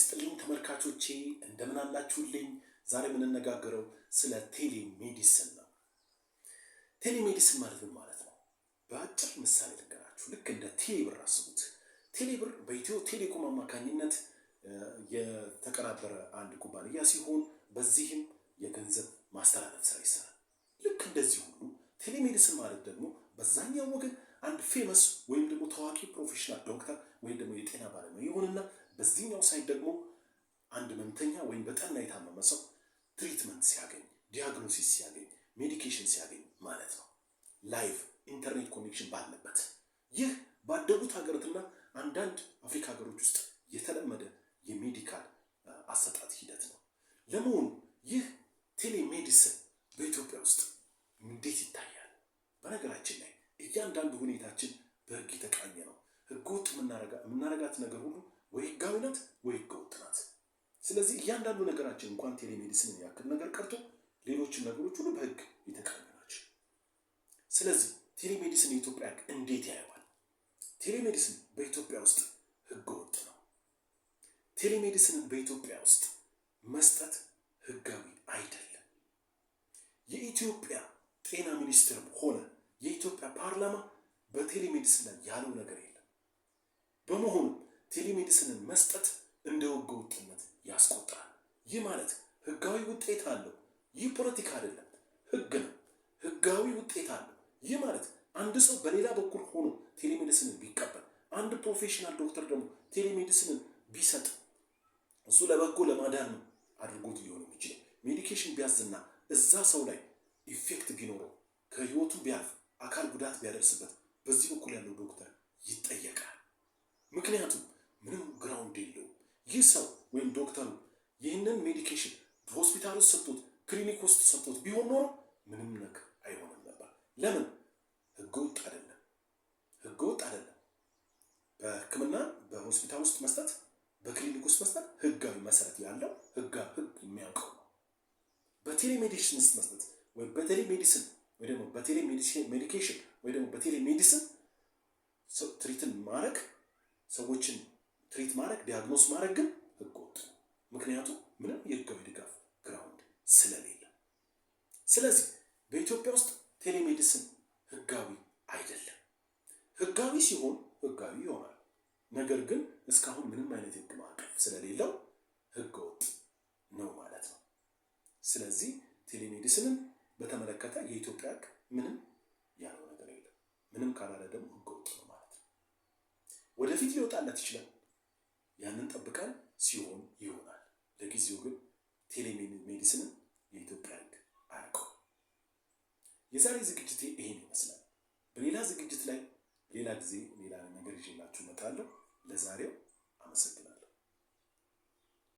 ይስጥልኝ ተመልካቾቼ እንደምን አላችሁልኝ? ዛሬ የምንነጋገረው ስለ ቴሌሜዲሲን ነው። ቴሌሜዲሲን ማለት ነው? በአጭር ምሳሌ ልንገራችሁ። ልክ እንደ ቴሌብር አስቡት። ቴሌብር በኢትዮ ቴሌኮም አማካኝነት የተቀናበረ አንድ ኩባንያ ሲሆን በዚህም የገንዘብ ማስተላለፍ ስራ ይሰራል። ልክ እንደዚህ ሁሉ ቴሌሜዲሲን ማለት ደግሞ በዛኛው ወገን አንድ ፌመስ ወይም ደግሞ ታዋቂ ፕሮፌሽናል ዶክተር ወይም ደግሞ የጤና ባለሙያ ይሆንና በዚህኛው ሳይድ ደግሞ አንድ ህመምተኛ ወይም በጠና የታመመ ሰው ትሪትመንት ሲያገኝ፣ ዲያግኖሲስ ሲያገኝ፣ ሜዲኬሽን ሲያገኝ ማለት ነው። ላይቭ ኢንተርኔት ኮኔክሽን ባለበት ይህ ባደጉት ሀገራትና አንዳንድ አፍሪካ ሀገሮች ውስጥ የተለመደ የሜዲካል አሰጣጥ ሂደት ነው። ለመሆኑ ይህ ቴሌሜዲሲን በኢትዮጵያ ውስጥ እንዴት ይታያል? በነገራችን ላይ እያንዳንዱ ሁኔታችን በህግ የተቃኘ ነው። ህገወጥ የምናረጋት ነገር ሁሉ ወይ ህጋዊ ናት ወይ ህገወጥ ናት። ስለዚህ እያንዳንዱ ነገራችን እንኳን ቴሌሜዲሲንን ያክል ነገር ቀርቶ ሌሎችም ነገሮች ሁሉ በህግ የተቃኙ ናቸው። ስለዚህ ቴሌሜዲሲን የኢትዮጵያ ህግ እንዴት ያየዋል? ቴሌሜዲሲን በኢትዮጵያ ውስጥ ህገወጥ ነው። ቴሌሜዲሲንን በኢትዮጵያ ውስጥ መስጠት ህጋዊ አይደለም። የኢትዮጵያ ጤና ሚኒስቴር ሆነ የኢትዮጵያ ፓርላማ በቴሌሜዲሲን ላይ ያለው ነገር የለም። በመሆኑ ቴሌሜዲሲንን መስጠት እንደ ህገወጥነት ያስቆጥራል። ይህ ማለት ህጋዊ ውጤት አለው። ይህ ፖለቲካ አይደለም፣ ህግ ነው። ህጋዊ ውጤት አለው። ይህ ማለት አንድ ሰው በሌላ በኩል ሆኖ ቴሌሜዲሲንን ቢቀበል፣ አንድ ፕሮፌሽናል ዶክተር ደግሞ ቴሌሜዲሲንን ቢሰጥ እሱ ለበጎ ለማዳን ነው አድርጎት ሊሆን የሚችለው። ሜዲኬሽን ቢያዝና እዛ ሰው ላይ ኢፌክት ቢኖረው ከህይወቱ ቢያልፍ አካል ጉዳት ቢያደርስበት በዚህ በኩል ያለው ዶክተር ይጠየቃል። ምክንያቱም ምንም ግራውንድ የለውም። ይህ ሰው ወይም ዶክተሩ ይህንን ሜዲኬሽን በሆስፒታል ውስጥ ሰጥቶት ክሊኒክ ውስጥ ሰጥቶት ቢሆን ኖሮ ምንም ነገር አይሆንም ነበር። ለምን? ህገወጥ አይደለም። ህገወጥ አይደለም። በህክምና በሆስፒታል ውስጥ መስጠት፣ በክሊኒክ ውስጥ መስጠት ህጋዊ መሰረት ያለው ህግ የሚያውቀው ነው። በቴሌሜዲሲን ውስጥ መስጠት ወይ በቴሌሜዲሲን ወይ ደግሞ በቴሌሜዲኬሽን ወይ ደግሞ በቴሌሜዲሲን ትሪትን ማድረግ፣ ሰዎችን ትሪት ማድረግ፣ ዲያግኖስ ማድረግ ግን ህገወጥ ነው። ምክንያቱም ምንም የህጋዊ ድጋፍ ግራውንድ ስለሌለ። ስለዚህ በኢትዮጵያ ውስጥ ቴሌሜዲሲን ህጋዊ አይደለም። ህጋዊ ሲሆን ህጋዊ ይሆናል። ነገር ግን እስካሁን ምንም አይነት ህግ ማዕቀፍ ስለሌለው ህገወጥ ነው ማለት ነው። ስለዚህ ቴሌሜዲሲንን በተመለከተ የኢትዮጵያ ህግ ምንም ያለው ነገር የለም። ምንም ካላለ ደግሞ ህገወጥ ነው ማለት ነው። ወደፊት ሊወጣለት ይችላል። ያንን ጠብቀን ሲሆን ይሆናል። ለጊዜው ግን ቴሌሜዲሲንን የኢትዮጵያ ህግ አያውቀውም። የዛሬ ዝግጅቴ ይሄን ይመስላል። በሌላ ዝግጅት ላይ ሌላ ጊዜ ሌላ ነገር ይዤላችሁ እመጣለሁ። ለዛሬው